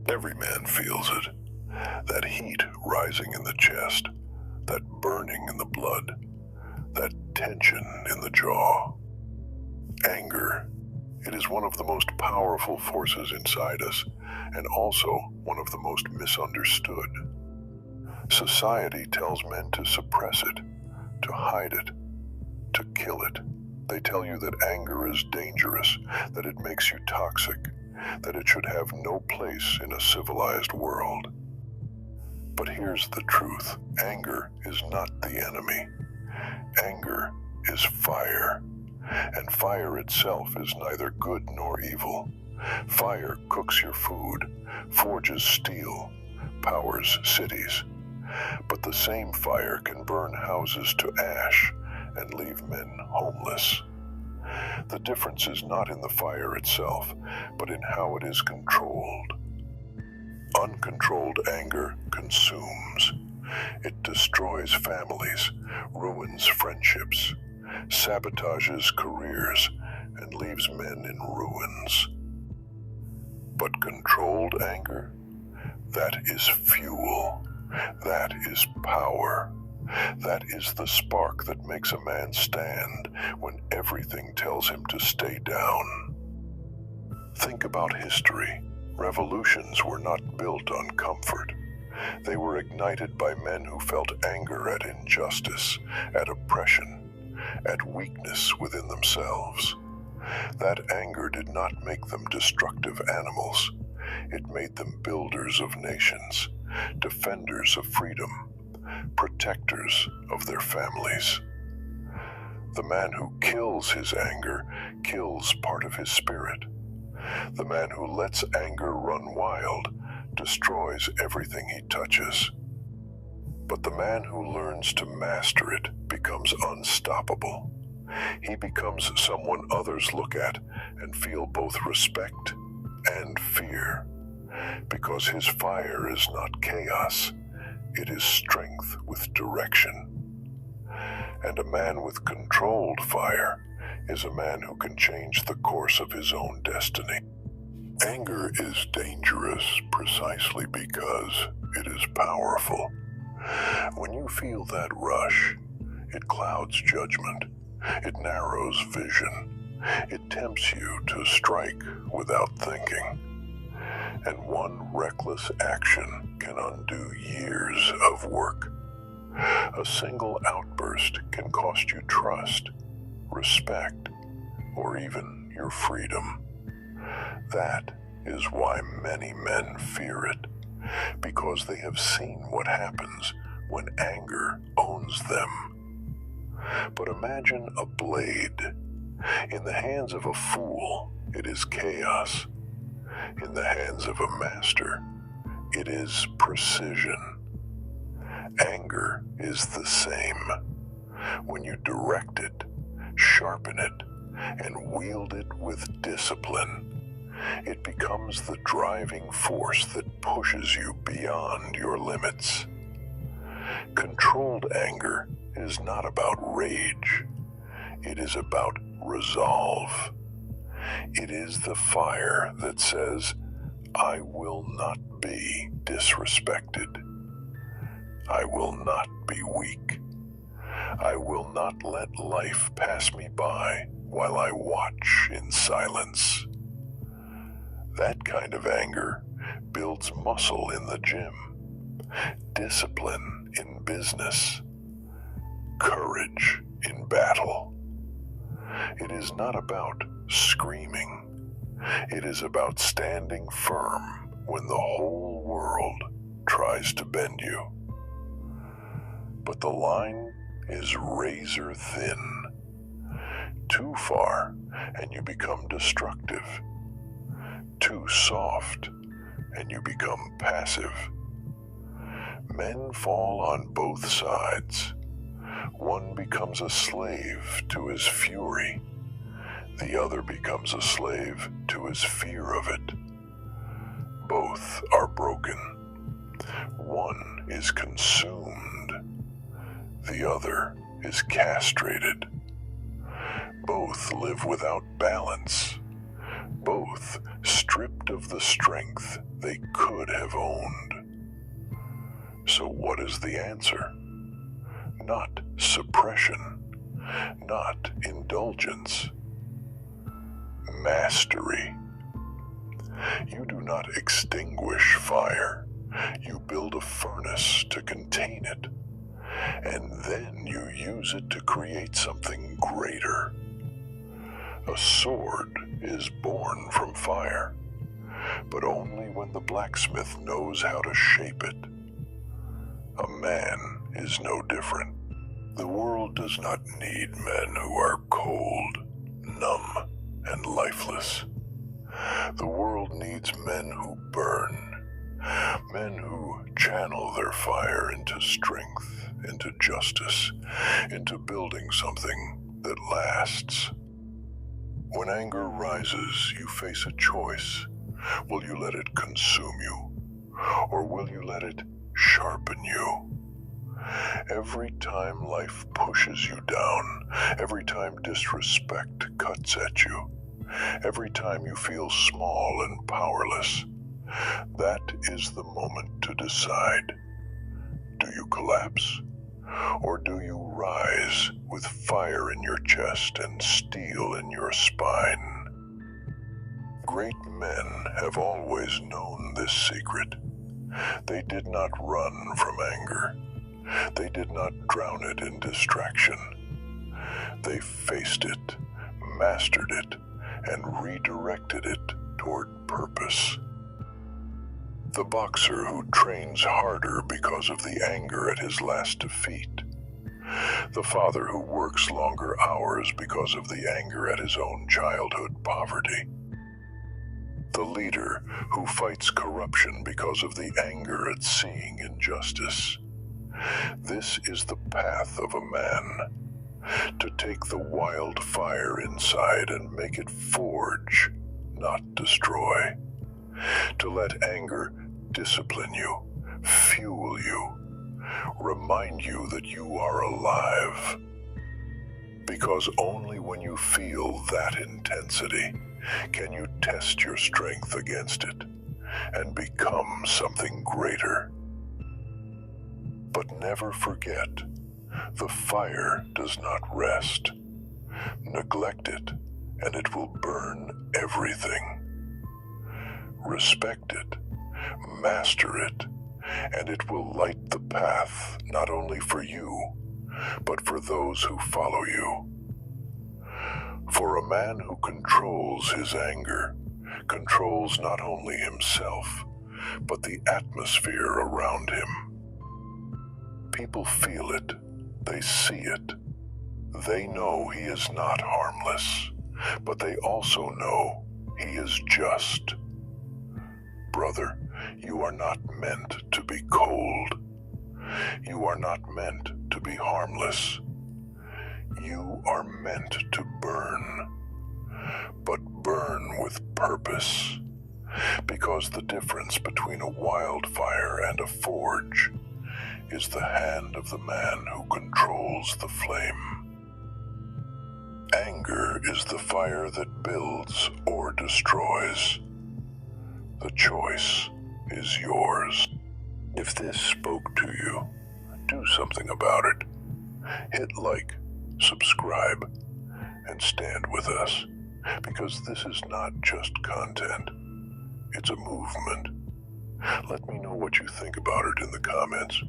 Every man feels it. That heat rising in the chest, that burning in the blood, that tension in the jaw. Anger. It is one of the most powerful forces inside us, and also one of the most misunderstood. Society tells men to suppress it, to hide it, to kill it. They tell you that anger is dangerous, that it makes you toxic, that it should have no place in a civilized world. But here's the truth. Anger is not the enemy. Anger is fire. And fire itself is neither good nor evil. Fire cooks your food, forges steel, powers cities. But the same fire can burn houses to ash and leave men homeless. The difference is not in the fire itself, but in how it is controlled. Uncontrolled anger consumes. It destroys families, ruins friendships, sabotages careers, and leaves men in ruins. But controlled anger, that is fuel. That is power. That is the spark that makes a man stand when everything tells him to stay down. Think about history. Revolutions were not built on comfort. They were ignited by men who felt anger at injustice, at oppression, at weakness within themselves. That anger did not make them destructive animals. It made them builders of nations, defenders of freedom, protectors of their families. The man who kills his anger kills part of his spirit. The man who lets anger run wild destroys everything he touches. But the man who learns to master it becomes unstoppable. He becomes someone others look at and feel both respect and fear, because his fire is not chaos, it is strength with direction. And a man with controlled fire is a man who can change the course of his own destiny. Anger is dangerous precisely because it is powerful. When you feel that rush, it clouds judgment, it narrows vision, it tempts you to strike without thinking. And one reckless action can undo years of work. A single outburst can cost you trust, respect, or even your freedom. That is why many men fear it, because they have seen what happens when anger owns them. But imagine a blade. In the hands of a fool, it is chaos. In the hands of a master, it is precision. Anger is the same. When you direct it, sharpen it, and wield it with discipline, it becomes the driving force that pushes you beyond your limits. Controlled anger is not about rage. It is about resolve. It is the fire that says, I will not be disrespected. I will not be weak. I will not let life pass me by while I watch in silence. That kind of anger builds muscle in the gym, discipline in business, courage in battle. It is not about screaming. It is about standing firm when the whole world tries to bend you. But the line is razor thin. Too far and you become destructive. Too soft and you become passive. Men fall on both sides. One becomes a slave to his fury. The other becomes a slave to his fear of it. Both are broken. One is consumed. The other is castrated. Both live without balance. Both growth, stripped of the strength they could have owned. So what is the answer? Not suppression, not indulgence. Mastery. You do not extinguish fire. You build a furnace to contain it, and then you use it to create something greater. A sword is born from fire, but only when the blacksmith knows how to shape it. A man is no different. The world does not need men who are cold, numb, and lifeless. The world needs men who burn, men who channel their fire into strength, into justice, into building something that lasts. When anger rises, you face a choice. Will you let it consume you, or will you let it sharpen you? Every time life pushes you down, every time disrespect cuts at you, every time you feel small and powerless, that is the moment to decide. Do you collapse, or do you rise with fire in your chest and steel in your spine? Great men have always known this secret. They did not run from anger. They did not drown it in distraction. They faced it, mastered it, and redirected it toward purpose. The boxer who trains harder because of the anger at his last defeat. The father who works longer hours because of the anger at his own childhood poverty. The leader who fights corruption because of the anger at seeing injustice. This is the path of a man, to take the wild fire inside and make it forge, not destroy. To let anger discipline you, fuel you, remind you that you are alive. Because only when you feel that intensity can you test your strength against it and become something greater. But never forget, the fire does not rest. Neglect it, and it will burn everything. Respect it, master it, and it will light the path not only for you, but for those who follow you. For a man who controls his anger controls not only himself, but the atmosphere around him. People feel it, they see it. They know he is not harmless, but they also know he is just. Brother, you are not meant to be cold. You are not meant to be harmless. You are meant to burn, but burn with purpose, because the difference between a wildfire and a forge is the hand of the man who controls the flame. Anger is the fire that builds or destroys. The choice is yours. If this spoke to you, do something about it. Hit like, subscribe, and stand with us, because this is not just content, it's a movement. Let me know what you think about it in the comments.